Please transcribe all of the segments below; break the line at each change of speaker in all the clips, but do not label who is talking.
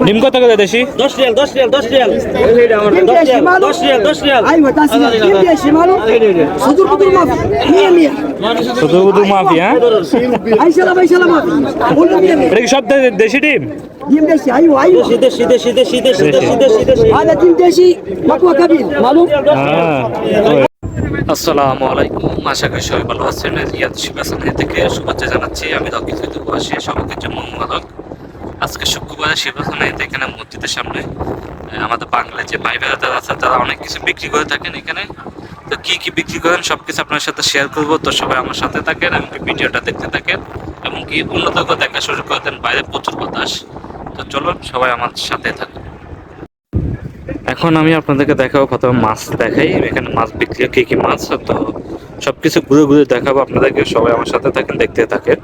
ডিম কত করে দেশি?
10 Real 10 Real 10 Real 10 Real 10 Real
শুধু শুধু মাফি, হ্যাঁ? এটা কি সব দেশি ডিম? আসসালামু আলাইকুম, আশা করি সবাই ভালো আছেন। ইয়াদ শিবাসানি থেকে শুভেচ্ছা জানাচ্ছি। আমি দক্ষিণ প্রবাসী, সবাইকে জন্য মঙ্গল। আজকে শুক্রবার শিবাসানিতে এখানে মসজিদের সামনে আমাদের বাংলায় যে ভাই বেড়াতে আছে তারা অনেক কিছু বিক্রি করে থাকেন এখানে। তো কি কি বিক্রি করেন সব কিছু আপনার সাথে শেয়ার করবো। তো সবাই আমার সাথে থাকেন এবং ভিডিওটা দেখতে থাকেন এবং কি উন্নত দেখা শুরু করে দেন। বাইরে প্রচুর বাতাস, তো চলুন সবাই আমার সাথে থাকুন। এখন আমি আপনাদেরকে দেখাবো, প্রথমে মাছ দেখাই। এখানে মাছ বিক্রি, কি কি মাছ, তো সবকিছু ঘুরে ঘুরে দেখাবো আপনাদেরকে। সবাই আমার সাথে থাকেন, দেখতে থাকেন।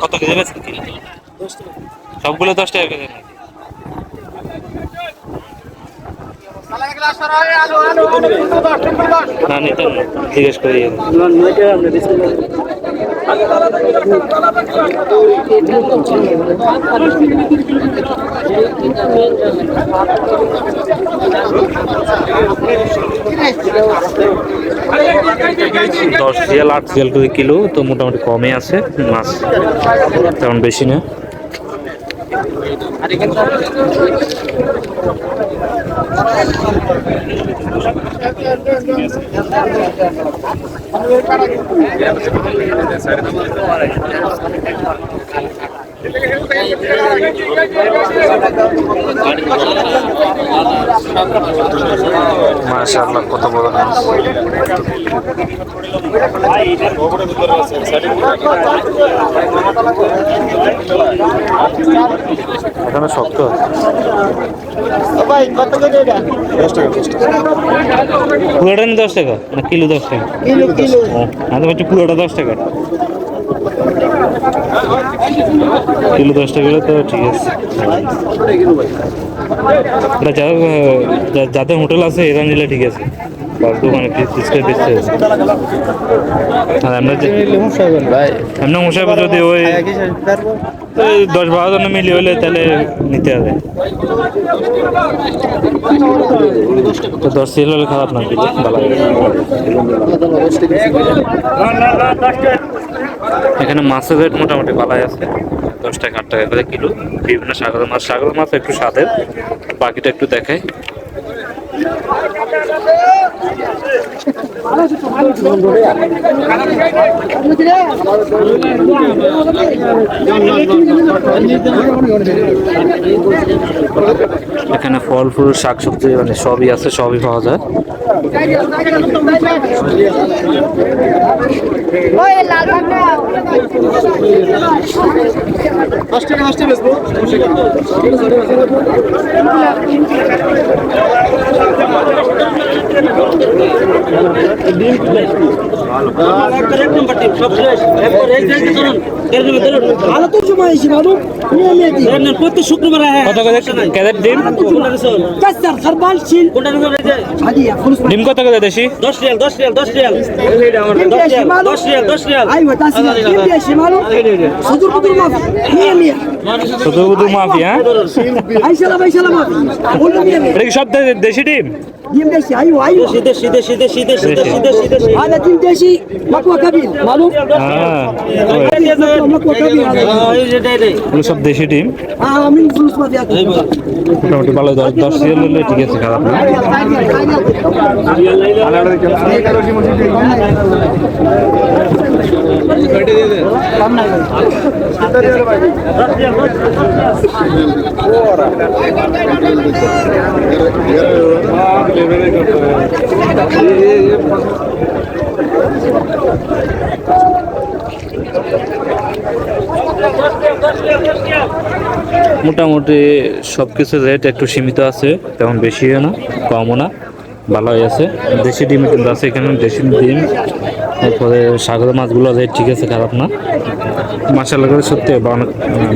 কত কেজি বেচেন? সবগুলো 10 টাকা কেজি নাকি? না নিতেন না, জিজ্ঞেস করি। দশ রিয়াল 8 রিয়াল করে কিলো, তো মোটামুটি কমে আছে মাছ, তেমন বেশি না। মাশাআল্লাহ, কত বড় মাছ। এখানে শক্ত পুরোটা 10 টাকা না কিলো? 10 টাকা কিলো হচ্ছে পুরোটা 10 টাকা কিলো। 10 টাকা তো ঠিক আছে। যাদের হোটেল আছে এরা নিলে ঠিক আছে, দোকানে পিস করে বেচতে। আর আমরা এমনি মশাই যদি ওই 10-12 জন মিলিয়ে হলে তাহলে নিতে হবে। তো 10 রিয়াল হলে খারাপ না, ভালো। এখানে মাছের রেট মোটামুটি ভালোই আছে, 10 টাকা 8 টাকা করে কিলো। বিভিন্ন সাগর মাছ একটু স্বাদের, বাকিটা একটু দেখায়। এখানে ফল ফুল শাকসবজি মানে সবই আছে, সবই পাওয়া যায়।
প্রত্যেক শুক্রবার
ডিম কত করে দেশি?
10 Real 10 Real 10 Real 10 Real 10 Real.
শুধু শুধু মাফি, হ্যাঁ? এটা কি সব দেশি ডিম? সব দেশি ডিম, মোটামুটি ভালো। 10 রিয়াল হলে ঠিক আছে, খারাপ না। মোটামুটি সবকিছু রেট একটু সীমিত আছে, তেমন বেশিও না কমও না, ভালোই আছে। দেশি ডিম কিন্তু আছে এখানে, দেশি ডিম। তারপরে সাগরের মাছগুলো রেট ঠিক আছে, খারাপ না। মাশাআল্লাহ করে সত্যি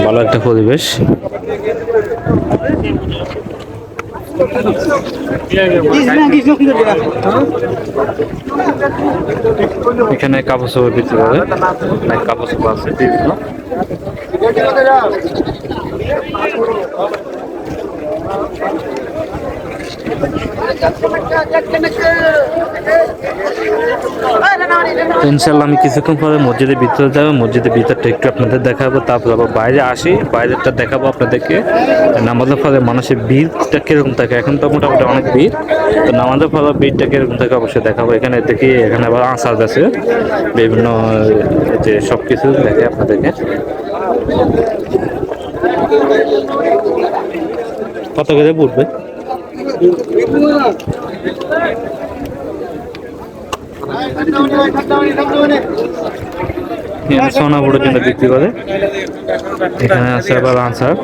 ভালো একটা পরিবেশ। এখানে কাপড় চোপড় বিক্রি করে, কাপড় চোপড় আছে বিভিন্ন। ইনশাল্লাহ আমি কিছুক্ষণ পরে মসজিদের ভিতরে যাবো, মসজিদের ভিতরটা একটু আপনাদের দেখাবো, তারপর আবার বাইরে আসি, বাইরেটা দেখাবো আপনাদেরকে। নামাজের ফলে মানুষের ভিড়টা কিরকম থাকে, এখন তো মোটামুটি অনেক ভিড়, তো নামাজের ফলে ভিড়টা কিরকম থাকে অবশ্যই দেখাবো। এখানে দেখি এখানে আবার আচার আছে বিভিন্ন, যে সব কিছু দেখে আপনাদেরকে। কত করে পড়বে? সোনা বুড়োর জন্য বিক্রি করে। এখানে আছে আবার আনসার।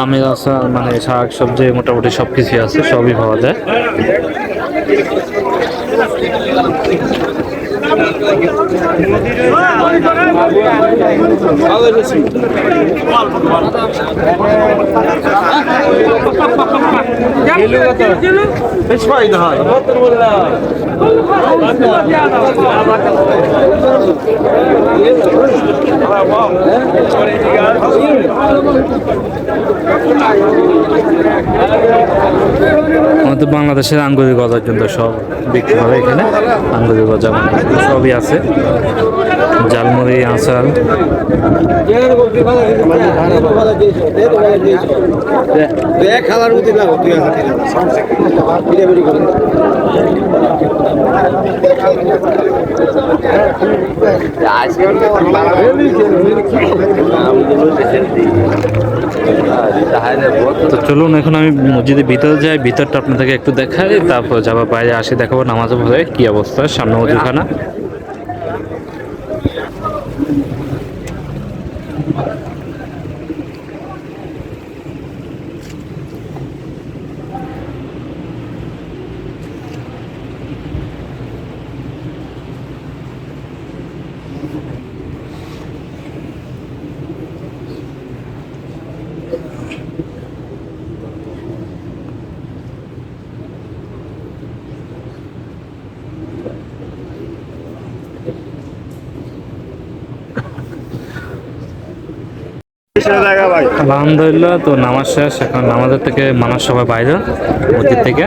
আমের আচার মানে শাক সবজি মোটামুটি সবকিছু আছে, সবই পাওয়া যায়।
বেশ ফায়দা হয়।
আমাদের বাংলাদেশের আঙ্গুরি গজার জন্য সব বিক্রি করে এখানে। আঙ্গুরি গজা সবই আছে, ঝালমুড়ি, আচার।
খাবার মধ্যে না
তো চলুন এখন আমি মসজিদের ভিতরে যাই, ভিতরটা আপনাদেরকে একটু দেখাই, তারপর যাবার বাইরে আসি, দেখাবো নামাজের পরে কি অবস্থা, সামনে মজুখানা। আলহামদুলিল্লাহ, তো নামাজ শেষ, এখন নামাজের থেকে মানুষ সবাই বাইরে মসজিদ থেকে।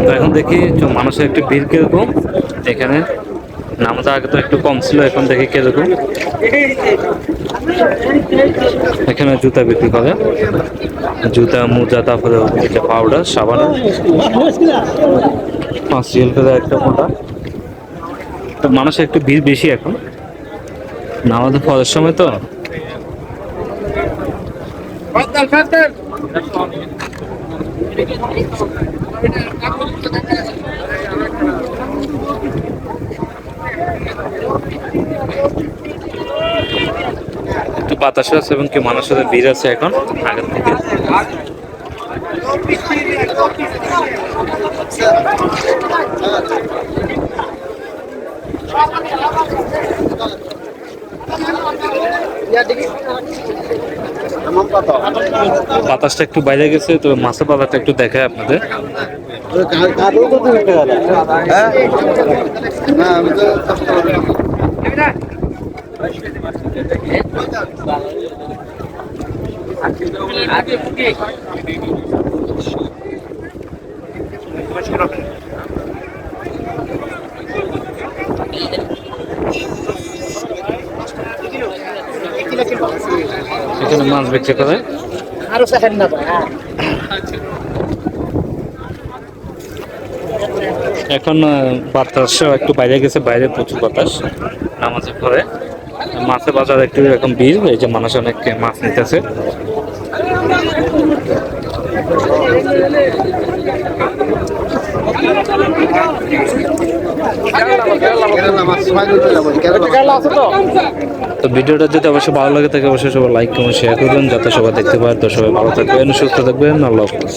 তো এখন দেখি মানুষের একটু ভিড় কিরকম এখানে। নামাজ আগে তো একটু কম ছিল, এখন দেখি কিরকম। এখানে জুতা বিক্রি করে, জুতা, মোজা, তারপরে পাউডার, সাবান। 5 রিয়াল করে একটা মোটা। তো মানুষের একটু ভিড় বেশি এখন, নামাজের ফজরের সময় তো। একটু বাতাস আছে এবং কি মানুষের ভিড় আছে এখন আগের থেকে। বাতাসটা একটু বাইরে গেছে, তো মাছের বাজারটা একটু দেখায় আপনাদের। এখানে মাছ বিক্রি করে। এখন বাতাস একটু বাইরে গেছে, বাইরে প্রচুর বাতাস নামাজের পরে। মাছের বাজার একটু এরকম ভিড়, এই যে মানুষ অনেক মাছ নিতেছে। তো ভিডিওটা যদি অবশ্যই ভালো লাগে থাকে অবশ্যই সবাই লাইক কমেন্ট শেয়ার করবেন যাতে সবাই দেখতে পায়। তো সবাই ভালো থাকবেন, সুস্থ থাকবেন, আল্লাহ হাফেজ।